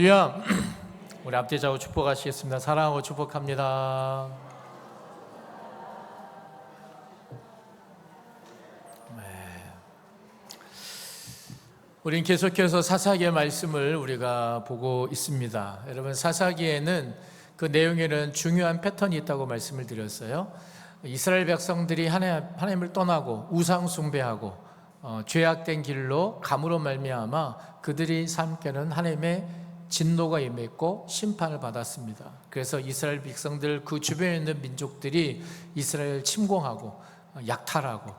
할렐루야. 우리 앞뒤 좌우 축복하시겠습니다. 사랑하고 축복합니다. 우린 계속해서 사사기의 말씀을 우리가 보고 있습니다. 여러분, 사사기에는 그 내용에는 중요한 패턴이 있다고 말씀을 드렸어요. 이스라엘 백성들이 하나님을 떠나고 우상 숭배하고 죄악된 길로 감으로 말미암아 그들이 삶께는 하나님의 진노가 임했고 심판을 받았습니다. 그래서 이스라엘 백성들 그 주변에 있는 민족들이 이스라엘을 침공하고 약탈하고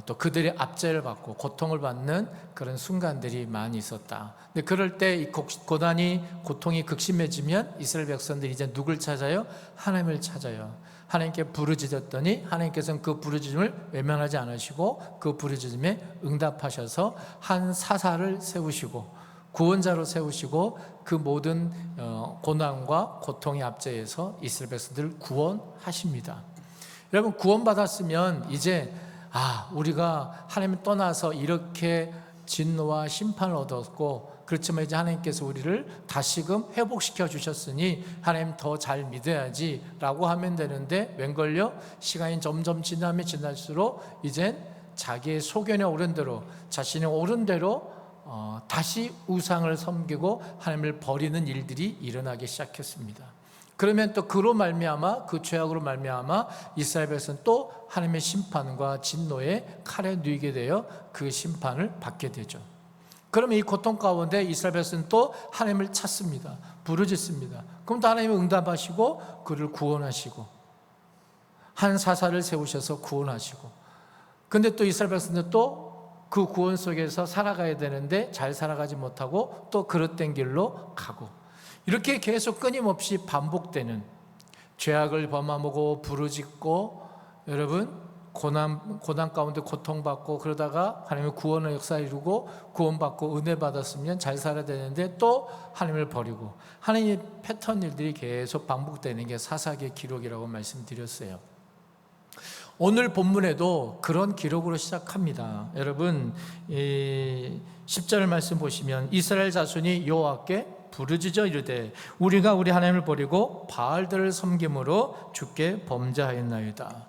또 그들의 압제를 받고 고통을 받는 그런 순간들이 많이 있었다. 근데 그럴 때 이 고통이 극심해지면 이스라엘 백성들이 이제 누굴 찾아요? 하나님을 찾아요. 하나님께 부르짖었더니 하나님께서는 그 부르짖음을 외면하지 않으시고 그 부르짖음에 응답하셔서 한 사사를 세우시고 구원자로 세우시고 그 모든 고난과 고통의 압제에서 이스라엘 백성들을 구원하십니다. 여러분, 구원받았으면 이제 우리가 하나님을 떠나서 이렇게 진노와 심판을 얻었고, 그렇지만 이제 하나님께서 우리를 다시금 회복시켜 주셨으니 하나님 더 잘 믿어야지 라고 하면 되는데, 웬걸요? 시간이 점점 지나면 지날수록 이젠 자기의 소견에 오른 대로, 자신의 오른 대로 다시 우상을 섬기고 하나님을 버리는 일들이 일어나기 시작했습니다. 그러면 또 그로 말미암아, 그 죄악으로 말미암아 이스라엘 백성은 또 하나님의 심판과 진노의 칼에 누이게 되어 그 심판을 받게 되죠. 그러면 이 고통 가운데 이스라엘 백성은 또 하나님을 찾습니다. 부르짖습니다. 그럼 또 하나님이 응답하시고 그를 구원하시고 한 사사를 세우셔서 구원하시고, 근데 또 이스라엘 백성은 또 그 구원 속에서 살아가야 되는데 잘 살아가지 못하고 또 그릇된 길로 가고, 이렇게 계속 끊임없이 반복되는, 죄악을 범하고 부르짖고 여러분 고난 가운데 고통받고, 그러다가 하나님의 구원의 역사 이루고 구원받고 은혜 받았으면 잘 살아야 되는데 또 하나님을 버리고, 하나님의 패턴 일들이 계속 반복되는 게 사사기의 기록이라고 말씀드렸어요. 오늘 본문에도 그런 기록으로 시작합니다. 여러분, 10절 말씀 보시면 이스라엘 자손이 여호와께 부르짖어 이르되 우리가 우리 하나님을 버리고 바알들을 섬김으로 주께 범죄하였나이다.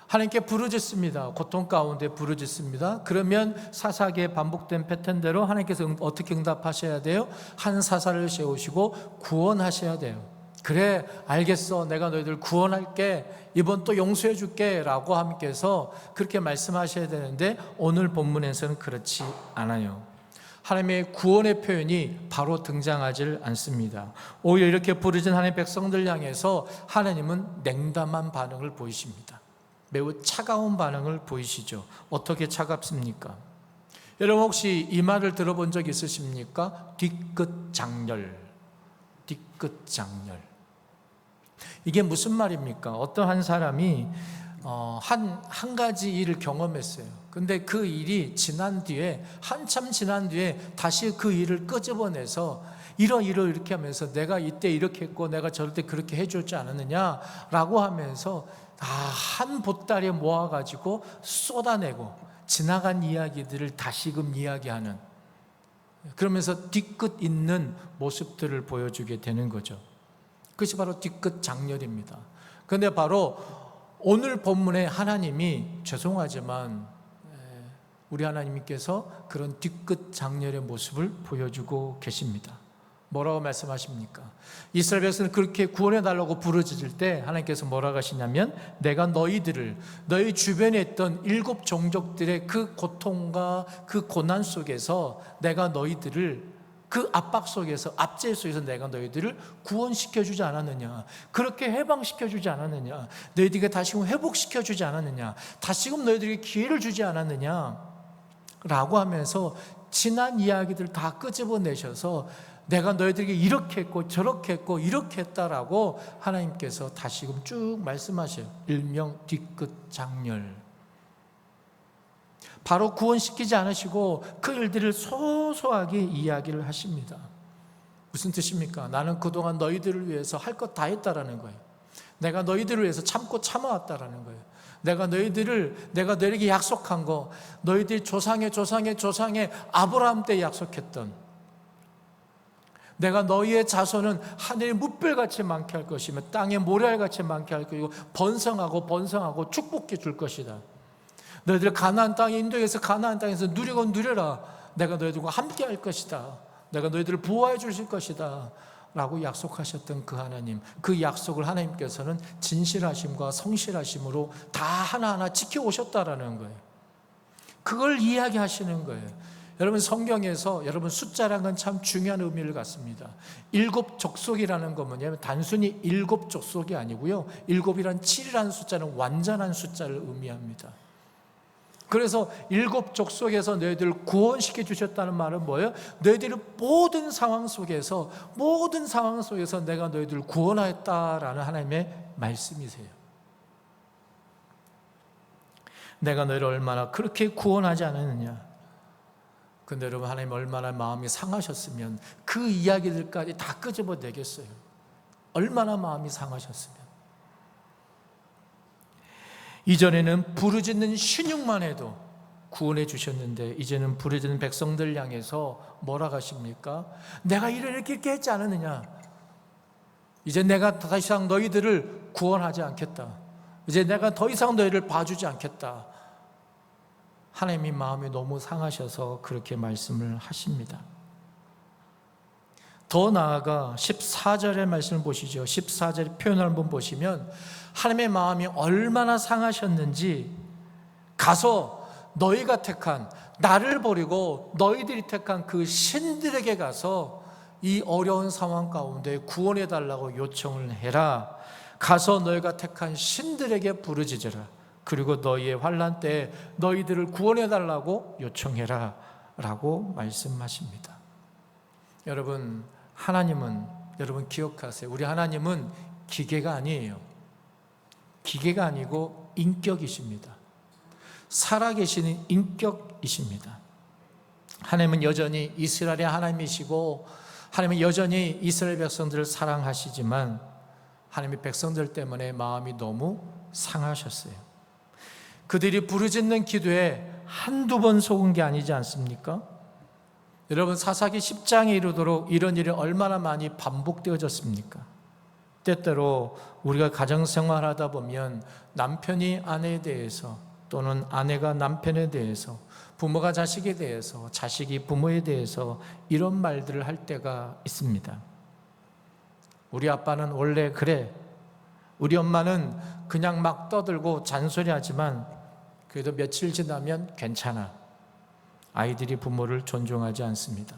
하나님께 부르짖습니다. 고통 가운데 부르짖습니다. 그러면 사사기에 반복된 패턴대로 하나님께서 어떻게 응답하셔야 돼요? 한 사사를 세우시고 구원하셔야 돼요. 그래, 알겠어, 내가 너희들 구원할게, 이번 또 용서해 줄게 라고 하나님께서 그렇게 말씀하셔야 되는데, 오늘 본문에서는 그렇지 않아요. 하나님의 구원의 표현이 바로 등장하지 않습니다. 오히려 이렇게 부르짖은 하나님의 백성들 향해서 하나님은 냉담한 반응을 보이십니다. 매우 차가운 반응을 보이시죠. 어떻게 차갑습니까? 여러분, 혹시 이 말을 들어본 적 있으십니까? 뒤끝 장렬. 뒤끝 장렬. 이게 무슨 말입니까? 어떤 한 사람이 한 가지 일을 경험했어요. 근데 그 일이 지난 뒤에, 한참 지난 뒤에 다시 그 일을 끄집어내서 이렇게 하면서 내가 이때 이렇게 했고 내가 저럴 때 그렇게 해줬지 않았느냐라고 하면서 한 보따리에 모아가지고 쏟아내고 지나간 이야기들을 다시금 이야기하는, 그러면서 뒤끝 있는 모습들을 보여주게 되는 거죠. 그것이 바로 뒤끝 장렬입니다. 그런데 바로 오늘 본문에 하나님이, 죄송하지만 우리 하나님께서 그런 뒤끝 장렬의 모습을 보여주고 계십니다. 뭐라고 말씀하십니까? 이스라엘 백성은 그렇게 구원해 달라고 부르짖을 때 하나님께서 뭐라고 하시냐면, 내가 너희들을, 너희 주변에 있던 7 종족들의 그 고통과 그 고난 속에서 내가 너희들을, 그 압박 속에서, 압제 속에서 내가 너희들을 구원시켜주지 않았느냐, 그렇게 해방시켜주지 않았느냐, 너희들에게 다시금 회복시켜주지 않았느냐, 다시금 너희들에게 기회를 주지 않았느냐 라고 하면서 지난 이야기들 다 끄집어내셔서 내가 너희들에게 이렇게 했고 저렇게 했고 이렇게 했다라고 하나님께서 다시금 쭉 말씀하셔요. 일명 뒤끝 장렬. 바로 구원시키지 않으시고 그 일들을 소소하게 이야기를 하십니다. 무슨 뜻입니까? 나는 그동안 너희들을 위해서 할 것 다 했다라는 거예요. 내가 너희들을 위해서 참고 참아왔다라는 거예요. 내가 너희에게 약속한 거, 너희들이 조상의 아브라함 때 약속했던, 내가 너희의 자손은 하늘의 뭇별같이 많게 할 것이며 땅의 모래알같이 많게 할 것이고 번성하고 축복해 줄 것이다. 너희들 가나안 땅에 인도해서 가나안 땅에서 누리고 누려라. 내가 너희들과 함께 할 것이다. 내가 너희들을 보호해 주실 것이다 라고 약속하셨던 그 하나님, 그 약속을 하나님께서는 진실하심과 성실하심으로 다 하나하나 지켜오셨다라는 거예요. 그걸 이야기하시는 거예요. 여러분, 성경에서 여러분 숫자라는 건 참 중요한 의미를 갖습니다. 일곱 족속이라는 건 뭐냐면 단순히 일곱 족속이 아니고요, 일곱이란 7이라는 숫자는 완전한 숫자를 의미합니다. 그래서 일곱 족속에서 너희들을 구원시켜 주셨다는 말은 뭐예요? 너희들이 모든 상황 속에서 내가 너희들을 구원하였다라는 하나님의 말씀이세요. 내가 너희를 얼마나 그렇게 구원하지 않았느냐. 근데 여러분, 하나님 얼마나 마음이 상하셨으면 그 이야기들까지 다 끄집어내겠어요. 얼마나 마음이 상하셨으면. 이전에는 부르짖는 신용만 해도 구원해 주셨는데 이제는 부르짖는 백성들 향해서 뭐라 하십니까? 내가 이렇게 했지 않았느냐. 이제 내가 더 이상 너희들을 구원하지 않겠다. 이제 내가 더 이상 너희를 봐주지 않겠다. 하나님이 마음이 너무 상하셔서 그렇게 말씀을 하십니다. 더 나아가 14절의 말씀을 보시죠. 14절의 표현을 한번 보시면 하나님의 마음이 얼마나 상하셨는지, 가서 너희가 택한, 나를 버리고 너희들이 택한 그 신들에게 가서 이 어려운 상황 가운데 구원해 달라고 요청을 해라. 가서 너희가 택한 신들에게 부르짖으라. 그리고 너희의 환난 때에 너희들을 구원해 달라고 요청해라 라고 말씀하십니다. 여러분, 하나님은, 여러분 기억하세요. 우리 하나님은 기계가 아니에요. 기계가 아니고 인격이십니다. 살아계시는 인격이십니다. 하나님은 여전히 이스라엘의 하나님이시고, 하나님은 여전히 이스라엘 백성들을 사랑하시지만 하나님의 백성들 때문에 마음이 너무 상하셨어요. 그들이 부르짖는 기도에 한두 번 속은 게 아니지 않습니까? 여러분, 사사기 10장에 이르도록 이런 일이 얼마나 많이 반복되어졌습니까? 때때로 우리가 가정생활하다 보면 남편이 아내에 대해서, 또는 아내가 남편에 대해서, 부모가 자식에 대해서, 자식이 부모에 대해서 이런 말들을 할 때가 있습니다. 우리 아빠는 원래 그래. 우리 엄마는 그냥 막 떠들고 잔소리하지만 그래도 며칠 지나면 괜찮아. 아이들이 부모를 존중하지 않습니다.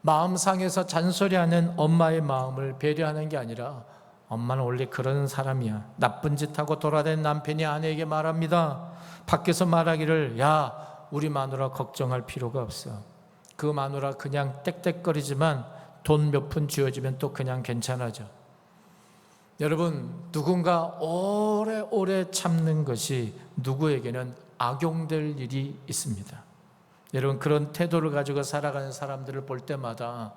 마음 상해서 잔소리하는 엄마의 마음을 배려하는 게 아니라, 엄마는 원래 그런 사람이야. 나쁜 짓 하고 돌아다니는 남편이 아내에게 말합니다. 밖에서 말하기를, 야, 우리 마누라 걱정할 필요가 없어. 그 마누라 그냥 떽떽거리지만 돈 몇 푼 쥐어주면 또 그냥 괜찮아져. 여러분, 누군가 오래오래 참는 것이 누구에게는 악용될 일이 있습니다. 여러분, 그런 태도를 가지고 살아가는 사람들을 볼 때마다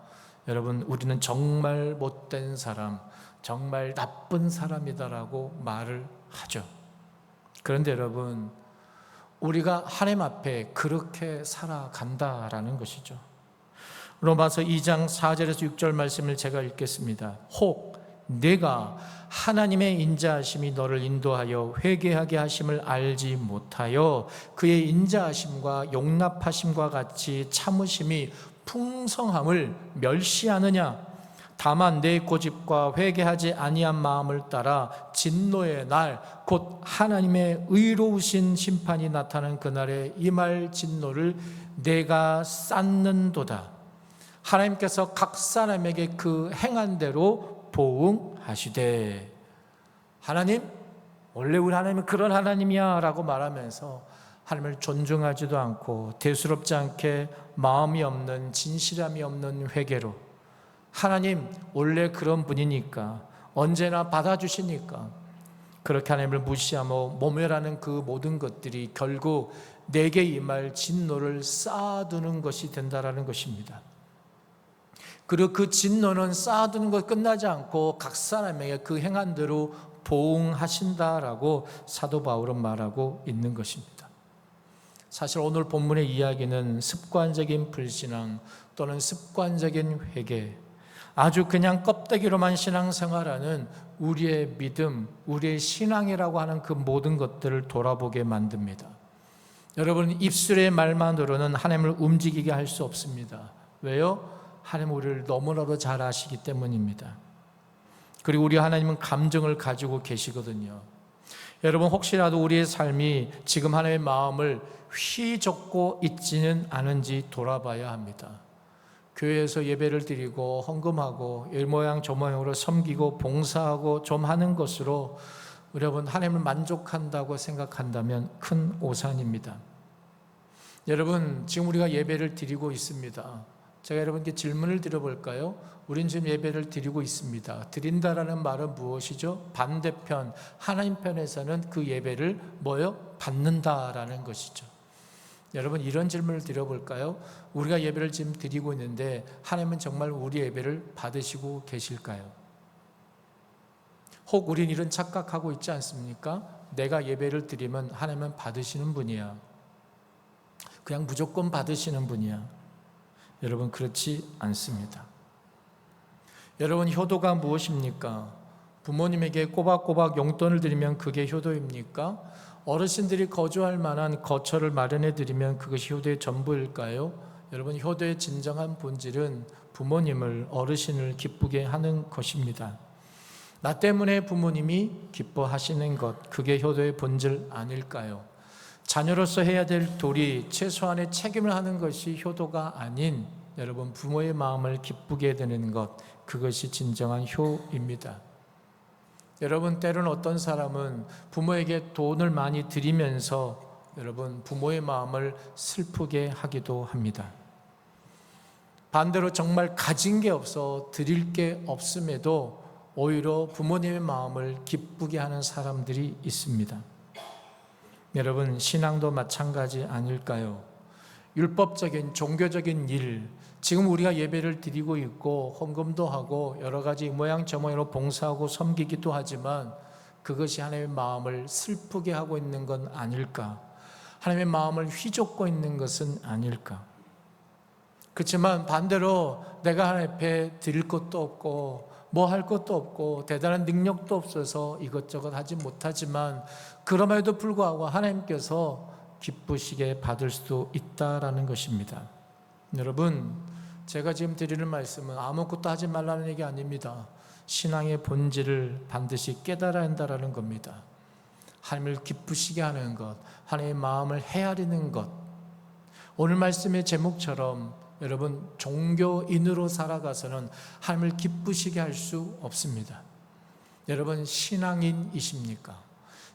여러분, 우리는 정말 못된 사람, 정말 나쁜 사람이다라고 말을 하죠. 그런데 여러분, 우리가 하나님 앞에 그렇게 살아간다라는 것이죠. 로마서 2장 4절에서 6절 말씀을 제가 읽겠습니다. 혹 내가 하나님의 인자하심이 너를 인도하여 회개하게 하심을 알지 못하여 그의 인자하심과 용납하심과 같이 참으심이 풍성함을 멸시하느냐? 다만 내 고집과 회개하지 아니한 마음을 따라 진노의 날, 곧 하나님의 의로우신 심판이 나타나는 그날에 임할 진노를 내가 쌓는도다. 하나님께서 각 사람에게 그 행한 대로 보응하시되. 하나님, 원래 우리 하나님은 그런 하나님이야 라고 말하면서 하나님을 존중하지도 않고 대수롭지 않게 마음이 없는, 진실함이 없는 회개로, 하나님 원래 그런 분이니까, 언제나 받아주시니까, 그렇게 하나님을 무시하며 모멸하는 그 모든 것들이 결국 내게 임할 진노를 쌓아두는 것이 된다라는 것입니다. 그리고 그 진노는 쌓아두는 것 끝나지 않고 각 사람에게 그 행한 대로 보응하신다라고 사도 바울은 말하고 있는 것입니다. 사실 오늘 본문의 이야기는 습관적인 불신앙 또는 습관적인 회개, 아주 그냥 껍데기로만 신앙생활하는 우리의 믿음, 우리의 신앙이라고 하는 그 모든 것들을 돌아보게 만듭니다. 여러분, 입술의 말만으로는 하나님을 움직이게 할 수 없습니다. 왜요? 하나님 우리를 너무나도 잘 아시기 때문입니다. 그리고 우리 하나님은 감정을 가지고 계시거든요. 여러분, 혹시라도 우리의 삶이 지금 하나님의 마음을 휘젓고 있지는 않은지 돌아봐야 합니다. 교회에서 예배를 드리고 헌금하고 이 모양 저 모양으로 섬기고 봉사하고 좀 하는 것으로 여러분 하나님을 만족한다고 생각한다면 큰 오산입니다. 여러분, 지금 우리가 예배를 드리고 있습니다. 제가 여러분께 질문을 드려볼까요? 우린 지금 예배를 드리고 있습니다. 드린다라는 말은 무엇이죠? 반대편, 하나님 편에서는 그 예배를 뭐요? 받는다라는 것이죠. 여러분, 이런 질문을 드려볼까요? 우리가 예배를 지금 드리고 있는데 하나님은 정말 우리 예배를 받으시고 계실까요? 혹 우린 이런 착각하고 있지 않습니까? 내가 예배를 드리면 하나님은 받으시는 분이야. 그냥 무조건 받으시는 분이야. 여러분, 그렇지 않습니다. 여러분, 효도가 무엇입니까? 부모님에게 꼬박꼬박 용돈을 드리면 그게 효도입니까? 어르신들이 거주할 만한 거처를 마련해 드리면 그것이 효도의 전부일까요? 여러분, 효도의 진정한 본질은 부모님을, 어르신을 기쁘게 하는 것입니다. 나 때문에 부모님이 기뻐하시는 것, 그게 효도의 본질 아닐까요? 자녀로서 해야 될 도리, 최소한의 책임을 하는 것이 효도가 아닌 여러분 부모의 마음을 기쁘게 되는 것, 그것이 진정한 효입니다. 여러분, 때로는 어떤 사람은 부모에게 돈을 많이 드리면서 여러분 부모의 마음을 슬프게 하기도 합니다. 반대로 정말 가진 게 없어 드릴 게 없음에도 오히려 부모님의 마음을 기쁘게 하는 사람들이 있습니다. 여러분, 신앙도 마찬가지 아닐까요? 율법적인 종교적인 일, 지금 우리가 예배를 드리고 있고 헌금도 하고 여러 가지 모양 저 모양으로 봉사하고 섬기기도 하지만 그것이 하나님의 마음을 슬프게 하고 있는 건 아닐까? 하나님의 마음을 휘젓고 있는 것은 아닐까? 그렇지만 반대로 내가 하나님 앞에 드릴 것도 없고 뭐 할 것도 없고 대단한 능력도 없어서 이것저것 하지 못하지만 그럼에도 불구하고 하나님께서 기쁘시게 받을 수도 있다라는 것입니다. 여러분, 제가 지금 드리는 말씀은 아무것도 하지 말라는 얘기 아닙니다. 신앙의 본질을 반드시 깨달아야 한다는 겁니다. 하나님을 기쁘시게 하는 것, 하나님의 마음을 헤아리는 것. 오늘 말씀의 제목처럼 여러분, 종교인으로 살아가서는 하나님을 기쁘시게 할 수 없습니다. 여러분, 신앙인이십니까?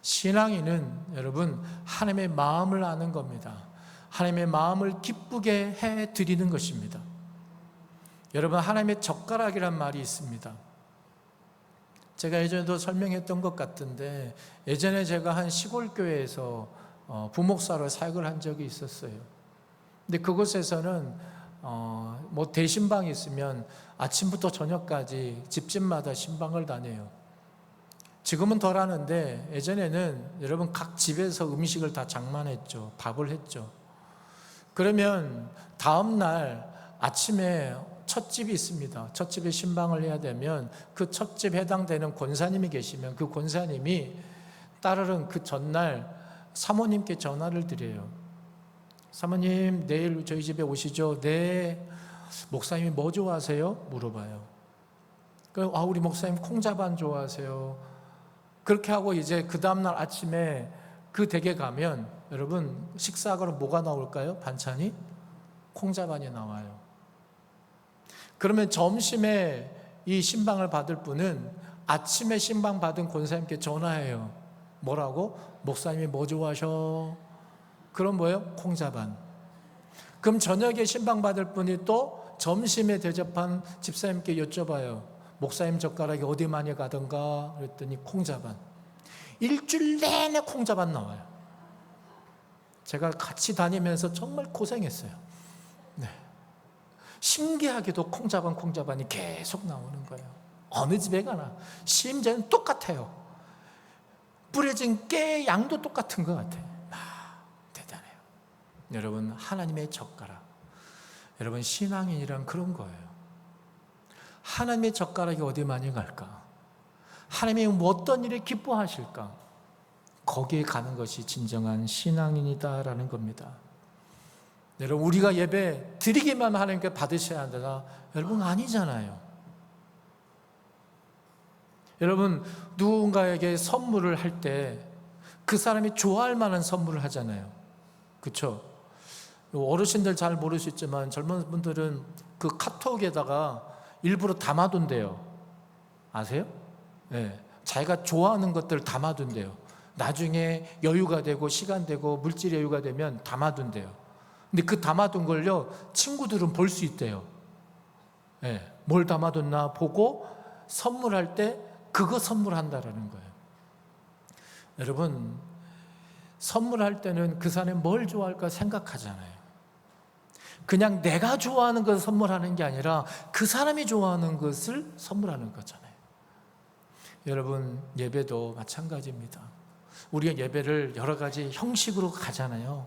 신앙인은 여러분 하나님의 마음을 아는 겁니다. 하나님의 마음을 기쁘게 해드리는 것입니다. 여러분, 하나님의 젓가락이란 말이 있습니다. 제가 예전에도 설명했던 것 같은데 예전에 제가 한 시골 교회에서 부목사로 사역을 한 적이 있었어요. 근데 그곳에서는 뭐 대신방이 있으면 아침부터 저녁까지 집집마다 신방을 다녀요. 지금은 덜 하는데 예전에는 여러분 각 집에서 음식을 다 장만했죠. 밥을 했죠. 그러면 다음 날 아침에 첫 집이 있습니다. 첫 집에 신방을 해야 되면 그 첫 집에 해당되는 권사님이 계시면 그 권사님이 따르는 그 전날 사모님께 전화를 드려요. 사모님, 내일 저희 집에 오시죠? 네. 목사님이 뭐 좋아하세요? 물어봐요. 우리 목사님 콩자반 좋아하세요. 그렇게 하고 이제 그 다음날 아침에 그 댁에 가면 여러분 식사하고는 뭐가 나올까요? 반찬이? 콩자반이 나와요. 그러면 점심에 이 신방을 받을 분은 아침에 신방 받은 권사님께 전화해요. 뭐라고? 목사님이 뭐 좋아하셔? 그럼 뭐예요? 콩자반. 그럼 저녁에 신방 받을 분이 또 점심에 대접한 집사님께 여쭤봐요. 목사님 젓가락이 어디 많이 가던가? 그랬더니 콩자반. 일주일 내내 콩자반 나와요. 제가 같이 다니면서 정말 고생했어요. 네. 신기하게도 콩자반이 계속 나오는 거예요. 어느 집에 가나 심지어는 똑같아요. 뿌려진 깨 양도 똑같은 것 같아요. 대단해요. 여러분, 하나님의 젓가락. 여러분, 신앙인이란 그런 거예요. 하나님의 젓가락이 어디 많이 갈까? 하나님이 뭐 어떤 일에 기뻐하실까? 거기에 가는 것이 진정한 신앙인이다라는 겁니다. 여러분, 우리가 예배 드리기만 하나님께 받으셔야 한다. 여러분, 아니잖아요. 여러분, 누군가에게 선물을 할 때 그 사람이 좋아할 만한 선물을 하잖아요. 그렇죠? 어르신들 잘 모를 수 있지만 젊은 분들은 그 카톡에다가 일부러 담아둔대요. 아세요? 네. 자기가 좋아하는 것들을 담아둔대요. 나중에 여유가 되고 시간 되고 물질 여유가 되면 담아둔대요. 근데 그 담아둔 걸요, 친구들은 볼 수 있대요. 네. 뭘 담아뒀나 보고 선물할 때 그거 선물한다라는 거예요. 여러분, 선물할 때는 그 사람이 뭘 좋아할까 생각하잖아요. 그냥 내가 좋아하는 것을 선물하는 게 아니라 그 사람이 좋아하는 것을 선물하는 거잖아요. 여러분, 예배도 마찬가지입니다. 우리가 예배를 여러 가지 형식으로 가잖아요.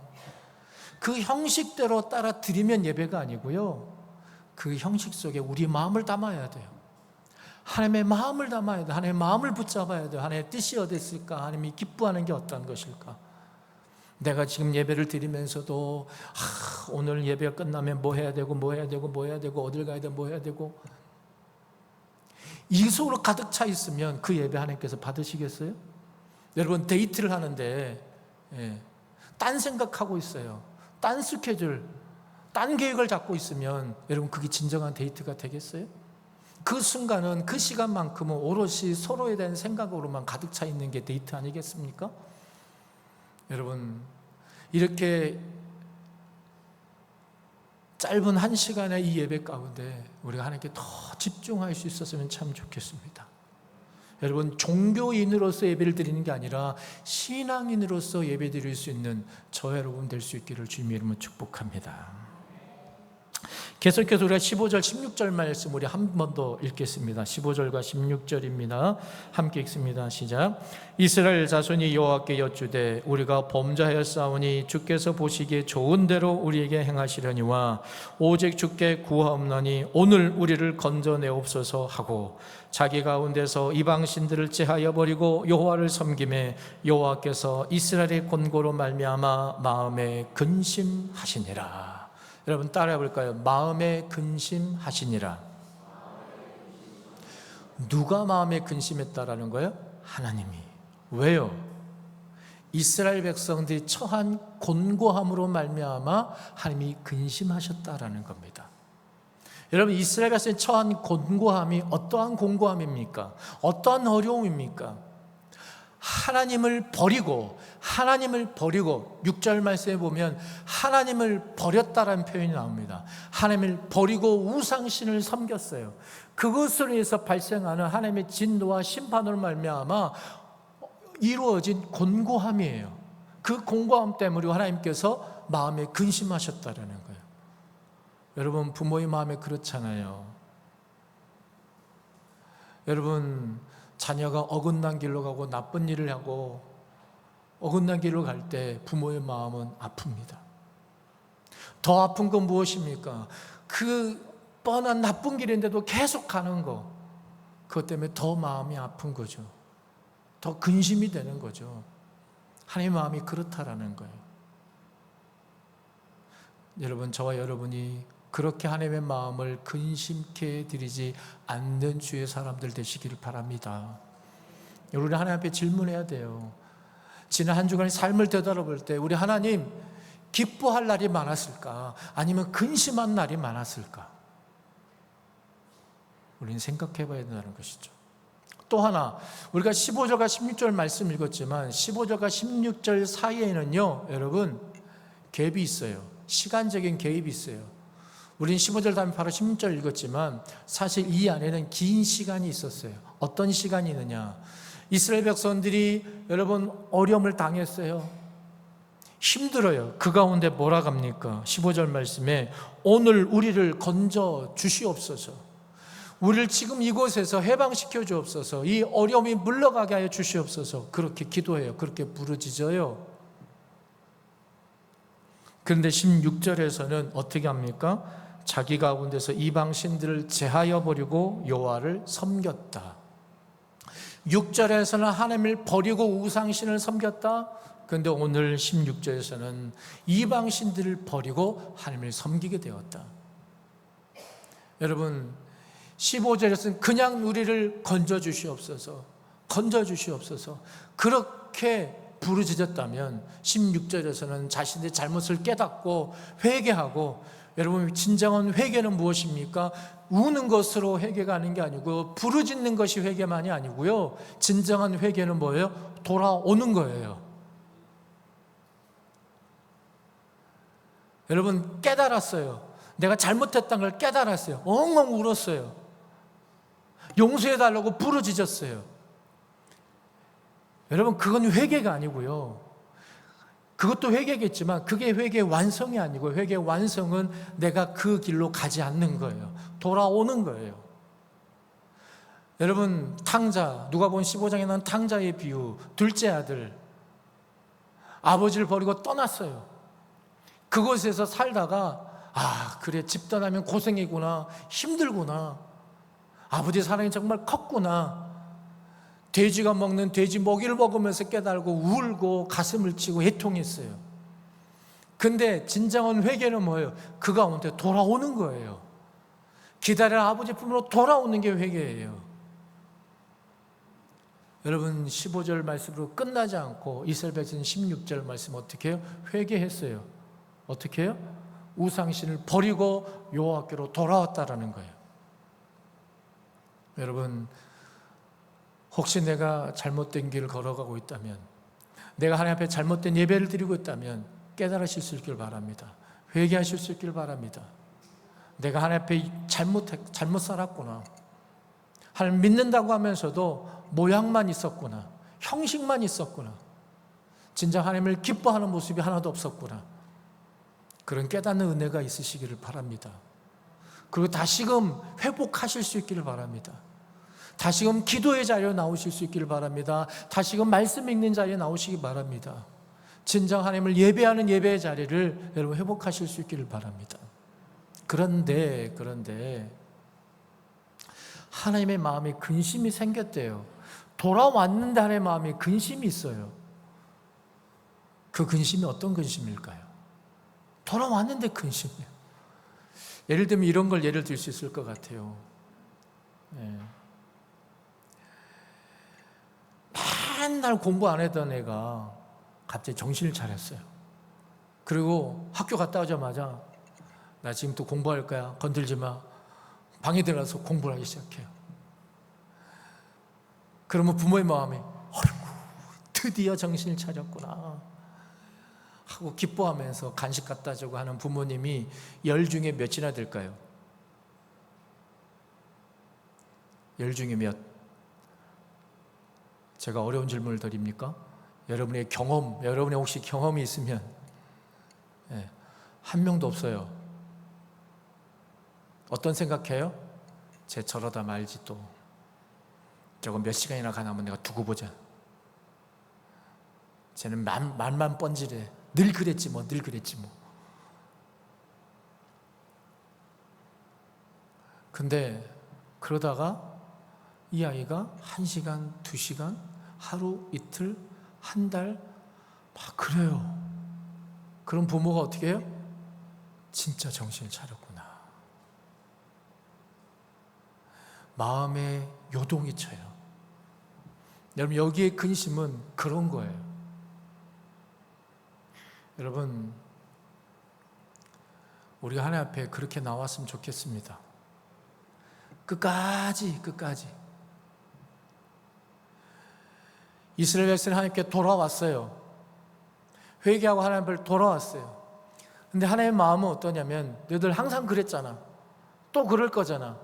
그 형식대로 따라 드리면 예배가 아니고요, 그 형식 속에 우리 마음을 담아야 돼요. 하나님의 마음을 담아야 돼요. 하나님의 마음을 붙잡아야 돼요. 하나님의 뜻이 어디 있을까? 하나님이 기뻐하는 게 어떤 것일까? 내가 지금 예배를 드리면서도 오늘 예배가 끝나면 뭐 해야 되고 뭐 해야 되고 뭐 해야 되고 어딜 가야 되고 뭐 해야 되고, 이 속으로 가득 차 있으면 그 예배 하나님께서 받으시겠어요? 여러분, 데이트를 하는데 딴 생각하고 있어요. 딴 스케줄, 딴 계획을 잡고 있으면 여러분, 그게 진정한 데이트가 되겠어요? 그 순간은, 그 시간만큼은 오롯이 서로에 대한 생각으로만 가득 차 있는 게 데이트 아니겠습니까? 여러분, 이렇게 짧은 한 시간의 이 예배 가운데 우리가 하나님께 더 집중할 수 있었으면 참 좋겠습니다. 여러분, 종교인으로서 예배를 드리는 게 아니라 신앙인으로서 예배 드릴 수 있는 저 여러분 될 수 있기를 주님의 이름으로 축복합니다. 계속해서 우리가 15절, 16절 말씀 우리 한 번 더 읽겠습니다. 15절과 16절입니다. 함께 읽습니다. 시작. 이스라엘 자손이 여호와께 여쭈되 우리가 범죄하였사오니 주께서 보시기에 좋은 대로 우리에게 행하시려니와 오직 주께 구하옵나니 오늘 우리를 건져내옵소서 하고 자기 가운데서 이방신들을 제하여 버리고 여호와를 섬김에 여호와께서 이스라엘의 권고로 말미암아 마음에 근심하시니라. 여러분, 따라해 볼까요? 마음에 근심하시니라. 누가 마음에 근심했다라는 거예요? 하나님이. 왜요? 이스라엘 백성들이 처한 곤고함으로 말미암아 하나님이 근심하셨다라는 겁니다. 여러분, 이스라엘 백성이 처한 곤고함이 어떠한 곤고함입니까? 어떠한 어려움입니까? 하나님을 버리고 6절 말씀에 보면 하나님을 버렸다라는 표현이 나옵니다. 하나님을 버리고 우상신을 섬겼어요. 그것으로 인해서 발생하는 하나님의 진노와 심판으로 말미암아 이루어진 곤고함이에요. 그 곤고함 때문에 하나님께서 마음에 근심하셨다라는 거예요. 여러분, 부모의 마음에 그렇잖아요. 여러분, 자녀가 어긋난 길로 가고 나쁜 일을 하고 어긋난 길로 갈 때 부모의 마음은 아픕니다. 더 아픈 건 무엇입니까? 그 뻔한 나쁜 길인데도 계속 가는 거, 그것 때문에 더 마음이 아픈 거죠. 더 근심이 되는 거죠. 하나님의 마음이 그렇다라는 거예요. 여러분, 저와 여러분이 그렇게 하나님의 마음을 근심케 드리지 않는 주의 사람들 되시기를 바랍니다. 우리 하나님 앞에 질문해야 돼요. 지난 한 주간의 삶을 되돌아볼 때 우리 하나님 기뻐할 날이 많았을까? 아니면 근심한 날이 많았을까? 우리는 생각해 봐야 된다는 것이죠. 또 하나, 우리가 15절과 16절 말씀 읽었지만 15절과 16절 사이에는요, 여러분, 갭이 있어요. 시간적인 개입이 있어요. 우린 15절 다음에 바로 16절 읽었지만 사실 이 안에는 긴 시간이 있었어요. 어떤 시간이 있느냐? 이스라엘 백성들이 여러분 어려움을 당했어요. 힘들어요. 그 가운데 뭐라 합니까? 15절 말씀에 오늘 우리를 건져 주시옵소서. 우리를 지금 이곳에서 해방시켜 주옵소서. 이 어려움이 물러가게 하여 주시옵소서. 그렇게 기도해요. 그렇게 부르짖어요. 그런데 16절에서는 어떻게 합니까? 자기 가운데서 이방 신들을 제하여 버리고 여호와를 섬겼다. 6절에서는 하나님을 버리고 우상신을 섬겼다. 그런데 오늘 16절에서는 이방 신들을 버리고 하나님을 섬기게 되었다. 여러분, 15절에서는 그냥 우리를 건져주시옵소서, 건져주시옵소서 그렇게 부르짖었다면 16절에서는 자신의 잘못을 깨닫고 회개하고, 여러분 진정한 회개는 무엇입니까? 우는 것으로 회개가 아닌 게 아니고 부르짖는 것이 회개만이 아니고요, 진정한 회개는 뭐예요? 돌아오는 거예요. 여러분 깨달았어요. 내가 잘못했다는 걸 깨달았어요. 엉엉 울었어요. 용서해달라고 부르짖었어요. 여러분 그건 회개가 아니고요, 그것도 회개겠지만 그게 회개의 완성이 아니고, 회개의 완성은 내가 그 길로 가지 않는 거예요. 돌아오는 거예요. 여러분 탕자, 누가복음 15장에 나온 탕자의 비유, 둘째 아들 아버지를 버리고 떠났어요. 그곳에서 살다가 그래, 집 떠나면 고생이구나, 힘들구나, 아버지 사랑이 정말 컸구나, 돼지가 먹는 돼지 먹이를 먹으면서 깨달고 울고 가슴을 치고 애통했어요. 근데 진정한 회개는 뭐예요? 그 가운데 돌아오는 거예요. 기다리는 아버지 품으로 돌아오는 게 회개예요. 여러분 15절 말씀으로 끝나지 않고 이스라엘 백성은 16절 말씀 어떻게 해요? 회개했어요. 어떻게 해요? 우상신을 버리고 여호와께로 돌아왔다라는 거예요. 여러분 혹시 내가 잘못된 길을 걸어가고 있다면, 내가 하나님 앞에 잘못된 예배를 드리고 있다면 깨달으실 수 있길 바랍니다. 회개하실 수 있길 바랍니다. 내가 하나님 앞에 잘못 살았구나, 하나님 믿는다고 하면서도 모양만 있었구나, 형식만 있었구나, 진짜 하나님을 기뻐하는 모습이 하나도 없었구나, 그런 깨닫는 은혜가 있으시기를 바랍니다. 그리고 다시금 회복하실 수 있기를 바랍니다. 다시금 기도의 자리에 나오실 수 있기를 바랍니다. 다시금 말씀 읽는 자리에 나오시기 바랍니다. 진정 하나님을 예배하는 예배의 자리를 여러분 회복하실 수 있기를 바랍니다. 그런데 하나님의 마음에 근심이 생겼대요. 돌아왔는데 하나님의 마음에 근심이 있어요. 그 근심이 어떤 근심일까요? 돌아왔는데 근심이에요. 예를 들면 이런 걸 예를 들 수 있을 것 같아요. 맨날 공부 안 했던 애가 갑자기 정신을 차렸어요. 그리고 학교 갔다 오자마자 나 지금 또 공부할 거야, 건들지 마, 방에 들어가서 공부를 하기 시작해요. 그러면 부모의 마음이 어이구 드디어 정신을 차렸구나 하고 기뻐하면서 간식 갖다 주고 하는 부모님이 10 중에 몇이나 될까요? 10 중에 몇? 제가 어려운 질문을 드립니까? 여러분의 혹시 경험이 있으면, 한 명도 없어요. 어떤 생각해요? 쟤 저러다 말지, 또 저거 몇 시간이나 가나면 내가 두고 보자, 쟤는 말만 뻔질해, 늘 그랬지 뭐. 근데 그러다가 이 아이가 1시간, 2시간, 하루, 이틀, 한 달 막 그래요. 그럼 부모가 어떻게 해요? 진짜 정신을 차렸구나. 마음에 요동이 쳐요. 여러분 여기에 근심은 그런 거예요. 여러분 우리가 하나님 앞에 그렇게 나왔으면 좋겠습니다. 끝까지 이스라엘 백성이 하나님께 돌아왔어요. 회개하고 하나님 앞에 돌아왔어요. 근데 하나님의 마음은 어떠냐면, 너희들 항상 그랬잖아, 또 그럴 거잖아.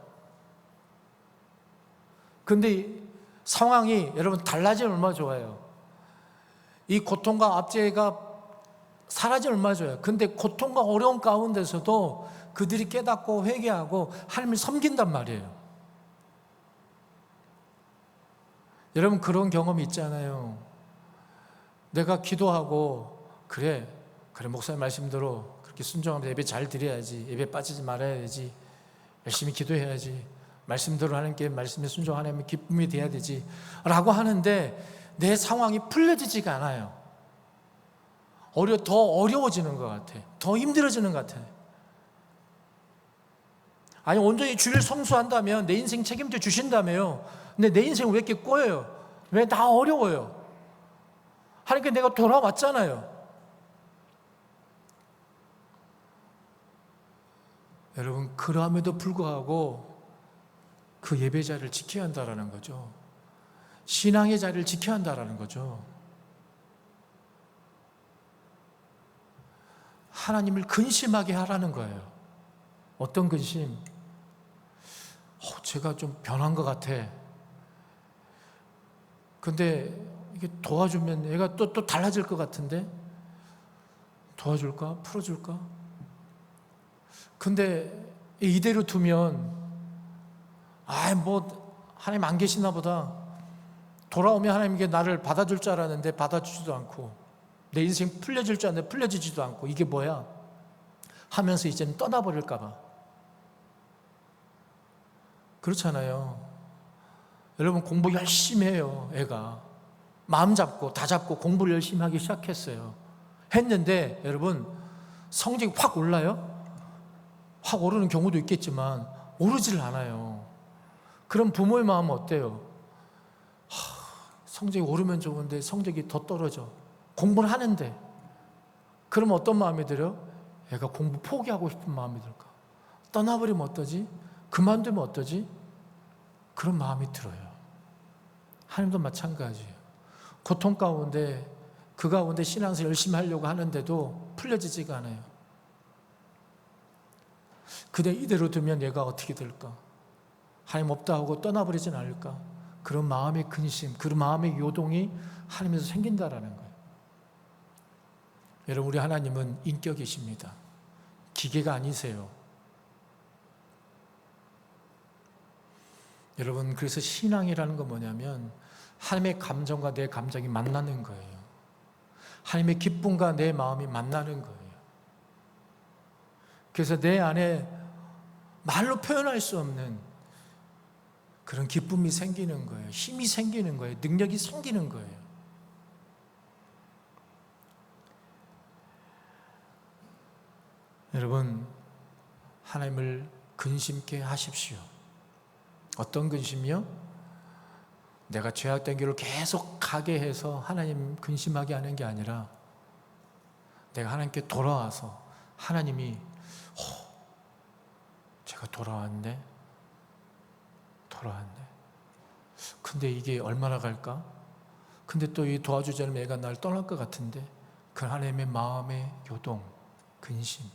근데 상황이 여러분 달라지면 얼마나 좋아요. 이 고통과 압제가 사라지면 얼마나 좋아요. 근데 고통과 어려움 가운데서도 그들이 깨닫고 회개하고 하나님을 섬긴단 말이에요. 여러분 그런 경험이 있잖아요. 내가 기도하고 그래 목사님 말씀대로 그렇게 순종하면서 예배 잘 드려야지, 예배 빠지지 말아야지, 열심히 기도해야지, 말씀대로 하나님께 말씀에 순종하면 기쁨이 돼야 되지 라고 하는데 내 상황이 풀려지지가 않아요. 더 어려워지는 것 같아. 더 힘들어지는 것 같아. 아니, 온전히 주를 성수한다면 내 인생 책임져 주신다며요. 근데 내 인생 왜 이렇게 꼬여요? 왜 다 어려워요? 하나님께 내가 돌아왔잖아요. 여러분, 그럼에도 불구하고 그 예배 자리를 지켜야 한다는 거죠. 신앙의 자리를 지켜야 한다는 거죠. 하나님을 근심하게 하라는 거예요. 어떤 근심? 제가 좀 변한 것 같아. 근데 이게 도와주면 얘가 또 달라질 것 같은데? 도와줄까? 풀어줄까? 근데 이대로 두면 하나님 안 계시나 보다. 돌아오면 하나님께 나를 받아줄 줄 알았는데 받아주지도 않고, 내 인생 풀려질 줄 알았는데 풀려지지도 않고, 이게 뭐야? 하면서 이제는 떠나버릴까 봐. 그렇잖아요. 여러분, 공부 열심히 해요. 애가 마음 잡고 다 잡고 공부를 열심히 하기 시작했어요. 했는데 여러분, 성적이 확 올라요? 확 오르는 경우도 있겠지만 오르질 않아요. 그럼 부모의 마음은 어때요? 성적이 오르면 좋은데 성적이 더 떨어져. 공부를 하는데. 그러면 어떤 마음이 들어요? 애가 공부 포기하고 싶은 마음이 들까? 떠나버리면 어떠지? 그만두면 어떠지? 그런 마음이 들어요. 하나님도 마찬가지예요. 고통 가운데, 그 가운데 신앙생활 열심히 하려고 하는데도 풀려지지가 않아요. 그대 이대로 두면 얘가 어떻게 될까? 하나님 없다 하고 떠나버리진 않을까? 그런 마음의 근심, 그런 마음의 요동이 하나님에서 생긴다라는 거예요. 여러분, 우리 하나님은 인격이십니다. 기계가 아니세요. 여러분, 그래서 신앙이라는 건 뭐냐면 하나님의 감정과 내 감정이 만나는 거예요. 하나님의 기쁨과 내 마음이 만나는 거예요. 그래서 내 안에 말로 표현할 수 없는 그런 기쁨이 생기는 거예요. 힘이 생기는 거예요. 능력이 생기는 거예요. 여러분, 하나님을 근심케 하십시오. 어떤 근심이요? 내가 죄악된 길을 계속 가게 해서 하나님 근심하게 하는 게 아니라 내가 하나님께 돌아와서 하나님이 제가 돌아왔네. 근데 이게 얼마나 갈까? 근데 또 이 도와주지 않으면 애가 날 떠날 것 같은데, 그 하나님의 마음의 요동, 근심.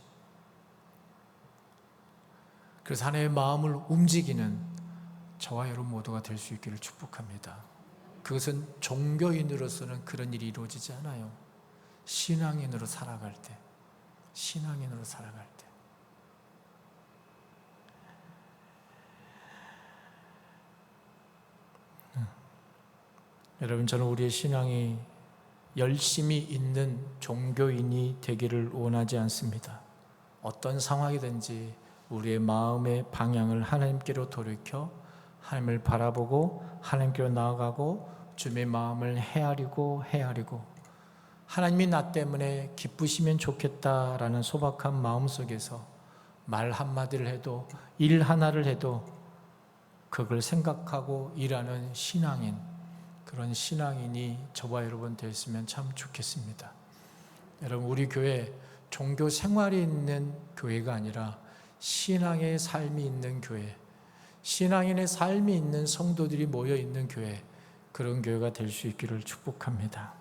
그래서 하나님의 마음을 움직이는 저와 여러분 모두가 될 수 있기를 축복합니다. 그것은 종교인으로서는 그런 일이 이루어지지 않아요. 신앙인으로 살아갈 때. 여러분, 저는 우리의 신앙이 열심히 있는 종교인이 되기를 원하지 않습니다. 어떤 상황이든지 우리의 마음의 방향을 하나님께로 돌이켜 하나님을 바라보고 하나님께로 나아가고 주님의 마음을 헤아리고 하나님이 나 때문에 기쁘시면 좋겠다라는 소박한 마음 속에서 말 한마디를 해도, 일 하나를 해도 그걸 생각하고 일하는 신앙인, 그런 신앙인이 저와 여러분 되었으면 참 좋겠습니다. 여러분, 우리 교회 종교 생활이 있는 교회가 아니라 신앙의 삶이 있는 교회, 신앙인의 삶이 있는 성도들이 모여 있는 교회, 그런 교회가 될 수 있기를 축복합니다.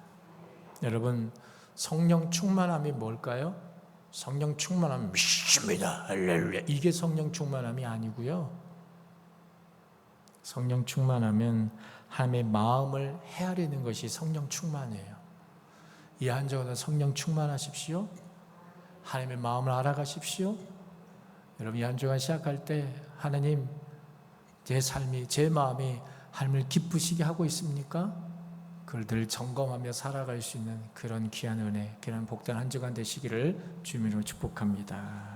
여러분, 성령 충만함이 뭘까요? 성령 충만함 믿습니다, 할렐루야, 이게 성령 충만함이 아니고요. 성령 충만하면 하나님의 마음을 헤아리는 것이 성령 충만이에요. 이 한 주간 성령 충만하십시오. 하나님의 마음을 알아가십시오. 여러분, 이 한 주간 시작할 때 하나님, 제 삶이, 제 마음이 하나님을 기쁘시게 하고 있습니까? 그걸 늘 점검하며 살아갈 수 있는 그런 귀한 은혜, 그런 복된 한 주간 되시기를 주님으로 축복합니다.